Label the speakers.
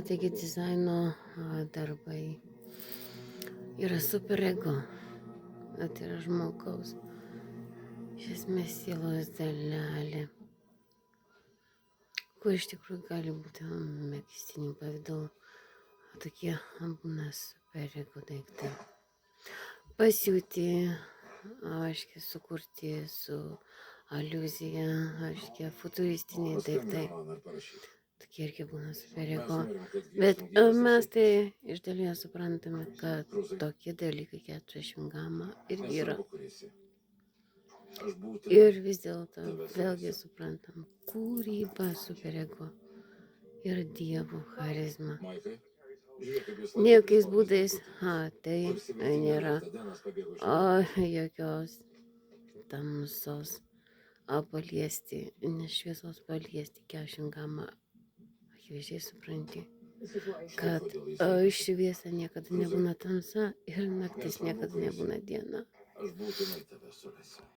Speaker 1: Taigi dizaino darbai yra superego. Tai yra žmogaus, iš esmės sielos dalelė, kur iš tikrųjų gali būti megztinių pavidalu. Tokie būna superego daiktai. Pasiūti, aiškiai sukurti su aliuzija, aiškiai futuristiniai daiktai. Tokie irgi būna superego. Bet mes tai iš dalies suprantame, kad tokie dalykai 40 gama irgi yra. Ir vis dėlto vėlgi suprantam, kūryba superego yra Dievo charizma. Niekiais būdais tai nėra jokios tamsos paliesti, nes šviesos paliesti 40 gama. Akivaizdžiai supranti, kad šviesa niekada nebūna tamsa ir naktis niekada nebūna diena.